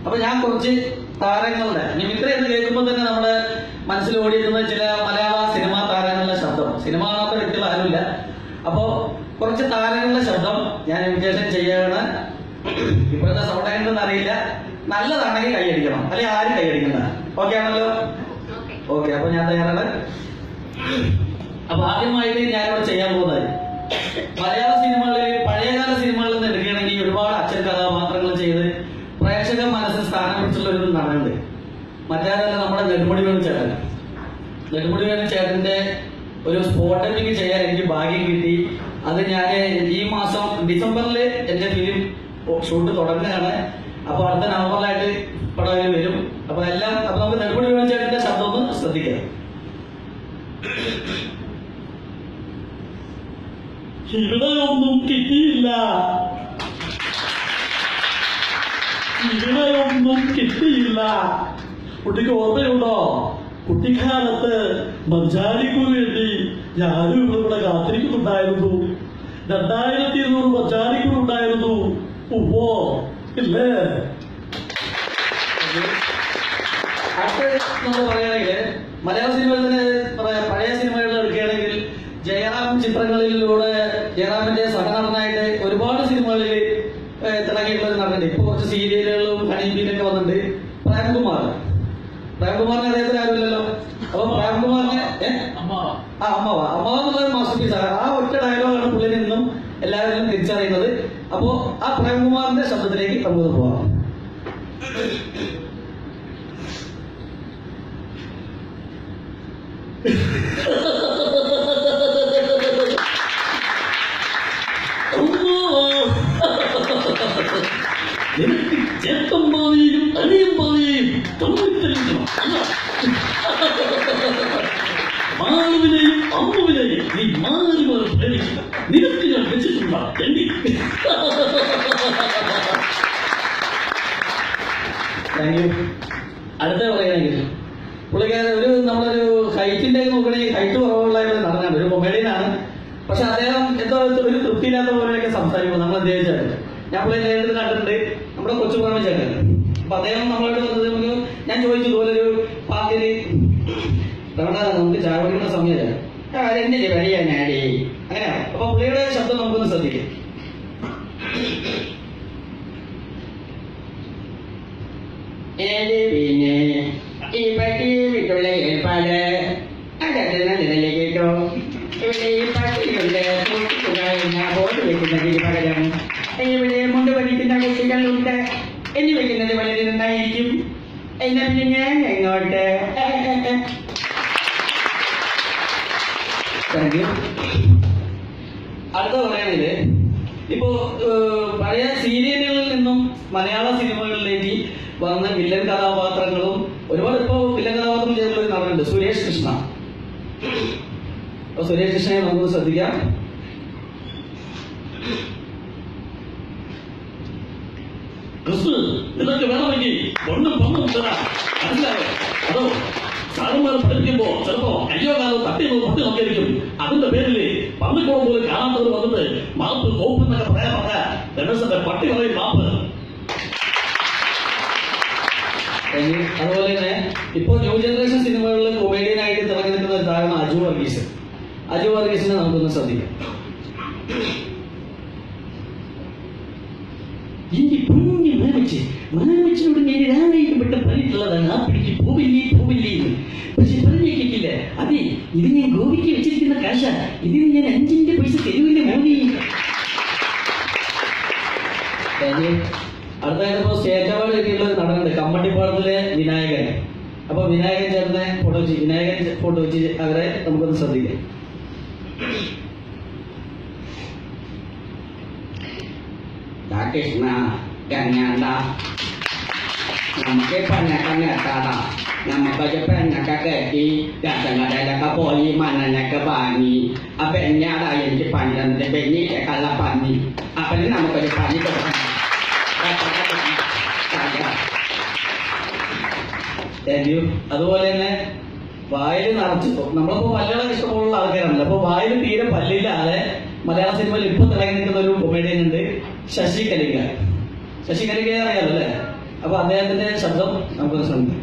അപ്പൊ ഞാൻ കുറച്ച് താരങ്ങളുടെ മിമിക്രി എന്ന് കേൾക്കുമ്പോൾ തന്നെ നമ്മുടെ മനസ്സിൽ ഓടിയിരുന്ന ചില മലയാള സിനിമാ താരങ്ങളുടെ ശബ്ദം, സിനിമ കാണാത്ത വ്യക്തികൾ ആരുമില്ല. അപ്പോ കുറച്ച് താരങ്ങളുടെ ശബ്ദം ഞാൻ ഇൻവിറ്റേഷൻ ചെയ്യാണ്. ഇപ്പോഴത്തെ സൗണ്ട് എങ്ങനെയെന്ന് അറിയില്ല. നല്ലതാണെങ്കിൽ കൈയടിക്കണം, അല്ലെങ്കിൽ ആരും കൈയടിക്കണ്ട. ഓക്കെ ആണല്ലോ? ഓക്കെ, അപ്പൊ ഞാൻ തയ്യാറാണ്. അപ്പൊ ആദ്യമായിട്ട് ഞാനിവിടെ ചെയ്യാൻ പോകുന്നത് മലയാള സിനിമകളിൽ പഴയകാല സിനിമകളിൽ നിന്ന് എടുക്കുകയാണെങ്കിൽ ഒരുപാട് അച്ഛൻ കഥാപാത്രങ്ങൾ ചെയ്ത് പ്രേക്ഷക മനസ്സിൽ സ്ഥാനം പിടിച്ചുള്ള ഒരു നടനുണ്ട്. മറ്റാരല്ല, നമ്മുടെ നെടുമുടി വേണു ചേട്ടൻ. നെടുമുടി വേണു ചേട്ടന്റെ ഒരു സ്പോട്ടമിങ് ചെയ്യാൻ എനിക്ക് ഭാഗ്യം കിട്ടി. അത് ഞാൻ ഈ മാസം ഡിസംബറിൽ എന്റെ ഫിലിം ഷൂട്ട് തുടങ്ങുകയാണ്. അപ്പൊ അടുത്ത നവംബറിലായിട്ട് പടം വരും. അപ്പൊ എല്ലാം അപ്പൊ നമുക്ക് നെടുമുടി വേണു ചേട്ടന്റെ ശബ്ദം ഒന്ന് ശ്രദ്ധിക്കാം. ഇവിടെയൊന്നും കിട്ടിയില്ല, ഇവിടെയൊന്നും കിട്ടിയില്ല. കുട്ടിക്ക് ഓർമ്മയുണ്ടോ? കുട്ടിക്കാലത്ത് മഞ്ചാടിക്ക് വേണ്ടി ഞാനും ഇവിടെ കാത്തിരിക്കുന്നുണ്ടായിരുന്നു. 2200 മഞ്ചാടിക്കുണ്ടായിരുന്നു. ഉപ്പോ ഇല്ലേ? അടുത്ത നമ്മൾ പറയുകയാണെങ്കിൽ മലയാള സിനിമയിൽ തന്നെ പഴയ സിനിമകളിൽ എടുക്കുകയാണെങ്കിൽ ജയറാം ചിത്രങ്ങളിലൂടെ ജയറാമിന്റെ സഹനടനായിട്ട് ഒരുപാട് സിനിമകളിൽ തിളങ്ങിയിട്ടുള്ള ഒരു നടനുണ്ട്. ഇപ്പൊ കുറച്ച് സീരിയലുകളും ഹണീബീനൊക്കെ വന്നിട്ടുണ്ട്. പ്രേംകുമാറിന് അദ്ദേഹത്തിന് ആരുമില്ലല്ലോ. അപ്പൊ പ്രേംകുമാറിന് അമ്മവ എന്നുള്ള മാസ്റ്റർ പീസാണ്. ആ ഒറ്റ ഡയലോഗാണ് പുള്ളിനെ ഇന്നും എല്ലാവരും തിരിച്ചറിയുന്നത്. അപ്പോ ആ പ്രേംകുമാറിന്റെ ശബ്ദത്തിലേക്ക് നമുക്ക് പോവാം. എനിക്ക് ചേട്ടൻ ഭാവിയും അനിയൻ ഭാവിയും മാളുവിനെയും അമ്മുവിനെയും നീ മാറി മാറി പ്രേരിക്കും. നിനക്ക് ഞാൻ വെച്ചിട്ടുള്ള തെണ്ടി. Thank you. അടുത്ത പറയുകയാണെങ്കിൽ പുള്ളിക്കാരൻ നമ്മളൊരു ഹൈറ്റിന്റെ നോക്കണമെങ്കിൽ ഹൈറ്റ് കുറവുള്ള നടനാണ്, ഒരു കൊമേഡിയനാണ്. പക്ഷെ അദ്ദേഹം എന്തോ ഒരു തൃപ്തിയില്ലാത്ത പോലെയൊക്കെ സംസാരിക്കും. നമ്മൾ അദ്ദേഹം ചേട്ടൻ ഞാൻ പുള്ളി നേരിട്ട് കണ്ടിട്ടുണ്ട്, നമ്മുടെ കൊച്ചുപ്രേമ ചേട്ടൻ. അപ്പൊ അദ്ദേഹം നമ്മളോട് വന്നത് നമുക്ക് ഞാൻ ചോദിച്ചു ഇതുപോലൊരു പാർട്ടിയില് നമുക്ക് ചായ കുടിക്കുന്ന സമയമല്ല എന്തില്ലേ വഴിയാടി അങ്ങനെയാണ്. അപ്പൊ പുള്ളിയുടെ ശബ്ദം നമുക്കൊന്ന് ശ്രദ്ധിക്കാം. പിന്നെ ഈ പട്ടിയുള്ള ഏർപ്പാട് അതല്ലേ കേട്ടോ. ഇവിടെ ഈ പട്ടികളുടെ ബോട്ട് വെക്കുന്നതിന് പകരം ഇവിടെ മുണ്ട് പഠിക്കുന്ന കുട്ടികളുണ്ട്. എന്നെ വെക്കുന്നത് വളരെ നന്നായിരിക്കും. എന്നാ പിന്നെ ഞാൻ എങ്ങോട്ട്? അടുത്ത പറയുന്നത് ഇപ്പോ പഴയ സീരിയലുകളിൽ നിന്നും മലയാള സിനിമകളിലേക്ക് വന്ന വില്ലൻ കഥാപാത്രങ്ങളും ഒരുപാട് ഇപ്പോ വില്ലൻ കഥാപാത്രം ചെയ്തിട്ടുള്ള ഒരു നടനുണ്ട്, സുരേഷ് കൃഷ്ണ. അപ്പൊ സുരേഷ് കൃഷ്ണയെ നമുക്ക് ശ്രദ്ധിക്കാം. ഇതൊക്കെ വേണമെങ്കിൽ ഒന്നും തരാം, മനസ്സിലായോ? അതോ സാറുമാർ പഠിക്കുമ്പോ ചിലപ്പോ അയ്യോ കാലം തട്ടി പൊട്ടി നോക്കിയിരിക്കും. അതിന്റെ പേരില് പന്നിക്കോളം പോലും കാണാത്തവർ വന്നിട്ട് മാപ്പ് കോപ്പെന്നൊക്കെ പറയാ രമേശന്റെ പട്ടി പറയും മാപ്പ്. അതുപോലെ തന്നെ ഇപ്പോ ന്യൂ ജനറേഷൻ സിനിമകളിൽ കൊമേഡിയനായിട്ട് തിളങ്ങി നിൽക്കുന്ന ഒരു താരമാണ് അജു വർഗീസ്. അജു വർഗീസിനെ നമുക്കൊന്ന് ശ്രദ്ധിക്കാം. എന്റെ കുഞ്ഞു മാമച്ചിനോട് ഞാൻ രാവിലെ പെട്ട പറഞ്ഞിട്ടുള്ളതാണ് ആ പിടിക്ക് പോവില്ലേ എന്ന്. പക്ഷെ പറഞ്ഞു കേട്ടില്ല. അതെ, ഇത് ഞാൻ ഗോപിക്ക് വെച്ചിരിക്കുന്ന കാശ, ഇതിന് ഞാൻ 5 പൈസ തരുവില്ല മോദി. അടുത്തായിട്ടിപ്പോ സ്റ്റേറ്റ് അവാർഡ് കിട്ടിയുള്ള ഒരു നടനുണ്ട്, കമ്മട്ടിപ്പാടത്തിലെ വിനായകൻ. അപ്പൊ വിനായകൻ ചേർന്ന് ഫോട്ടോ വെച്ച് അവരെ നമുക്കൊന്ന് ശ്രദ്ധിക്കാം. കൃഷ്ണ കഞ്ഞാണ്ട നമുക്ക് പെണ്ണൊക്കെ എത്താതാ, നമുക്കൊക്കെ പെണ്ണൊക്കെ കെട്ടി രസങ്ങളുടെയൊക്കെ പോയി മണ്ണനൊക്കെ വാങ്ങി. അപ്പൊ എന്നാടാ എനിക്ക് പന്ത്രണ്ട് പെണ്ണി കള്ളപ്പന്നി. അപ്പൊ നമുക്കൊരു പണി കൊടുക്കണം. അതുപോലെ തന്നെ വായിൽ നിറച്ചു നമ്മളിപ്പോ മലയാളം ഇഷ്ടമുള്ള ആൾക്കാരാണല്ലോ. അപ്പൊ വായിൽ തീരെ പല്ലില്ലാതെ മലയാള സിനിമയിൽ ഇപ്പൊ തിളങ്ങി നിൽക്കുന്ന ഒരു കൊമേഡിയൻ ഉണ്ട്, ശശി കലിംഗ. ശശി കലിംഗയെ അറിയാലോ അല്ലേ? അപ്പൊ അപ്പൊ അദ്ദേഹത്തിന്റെ ശബ്ദം നമുക്ക് ശ്രമിക്കാം.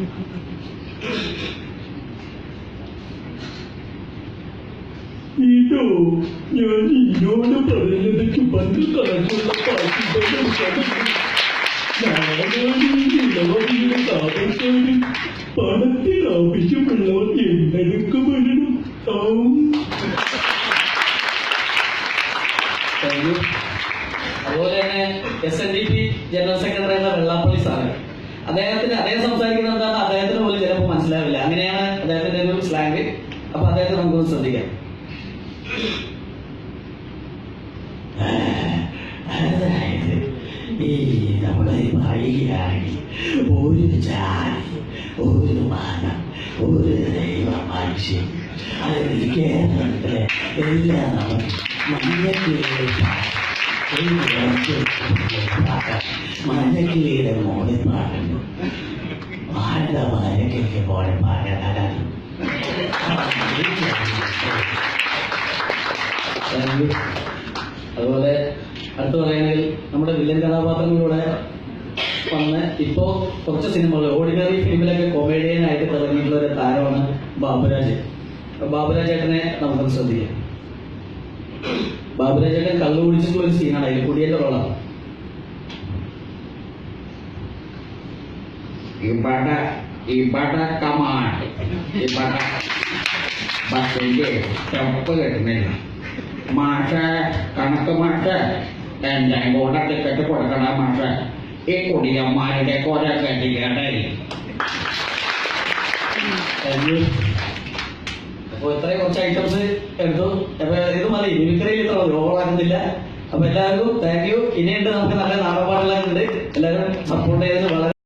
ഇതോ ഞാൻ ഇന്നോട് പറയുന്നതൊക്കെ പണ്ട് കണക്കുള്ള പാട്ടിന്റെ താമസക്കാര് പണത്തിന് ആവശ്യമുള്ളവർ എന്തെടുക്കും വരണം. അതുപോലെ തന്നെ SNDP ജനറൽ സെക്രട്ടറി എന്ന വെള്ളാപ്പള്ളി സാറ് അദ്ദേഹം സംസാരിക്കുന്നത് എന്താണ് അദ്ദേഹത്തിന് പോലും ചിലപ്പോൾ മനസ്സിലാവില്ല. അങ്ങനെയാണ് അദ്ദേഹത്തിന്റെ ഒരു സ്ലാങ്. അപ്പൊ അദ്ദേഹത്തെ നമുക്കൊന്ന് ശ്രദ്ധിക്കാം. അതായത് ഈ നമ്മളെ പറയുകയാണെങ്കിൽ ഒരു ജാതി, ഒരു മതം, ഒരു ദൈവ മനുഷ്യൻ, അതായത് കേരളത്തിലെ എല്ലാ മഞ്ഞക്കിളിയുടെ മോളിൽ പാടുന്നു. ആരുടെ മരക്കിളിക്ക് പോലെ പാടാൻ അതുപോലെ അടുത്ത് പറയുകയാണെങ്കിൽ നമ്മുടെ വില്ലൻ കഥാപാത്രങ്ങളിലൂടെ വന്ന് ഇപ്പോ കുറച്ച് സിനിമകൾ ഓർഡിനറി ഫിലിമിലൊക്കെ കൊമേഡിയനായിട്ട് തിളങ്ങിയിട്ടുള്ള ഒരു താരമാണ് ബാബുരാജ്. ബാബുരാജേട്ടനെ നമുക്കൊന്ന് ശ്രദ്ധിക്കാം. ബാബുരാജേട്ടൻ കള്ളു കുടിച്ചിട്ടുള്ള ഒരു സീനാണ് അതിൽ കുടിയേറ്റ റോളാണ്. ഇവിടെ കമാൻഡ് ഇവിടെ ബസ്സിന്റെ സ്റ്റെപ്പ് കിട്ടുന്നില്ല. മാഷ കണക്ക് മാഷ എന്റെ കൂടെ ടിക്കറ്റ് കൊടുക്കണ മാഷ. ഈ കുടിയന്മാരുടെ കുറെ കെട്ടിക്കടേ. അപ്പൊ ഇത്രയും കുറച്ച് ഐറ്റംസ് എടുത്തു. അപ്പൊ ഇത് മതി, മിമിക്രിയിൽ ഇത്ര മതി, ഓവറാകുന്നില്ല. അപ്പൊ എല്ലാവർക്കും താങ്ക് യു. ഇനിയുണ്ട് നമുക്ക് നല്ല നാടൻപാടുകളൊക്കെ ഉണ്ട്. എല്ലാവരും സപ്പോർട്ട് ചെയ്തതിന് വളരെ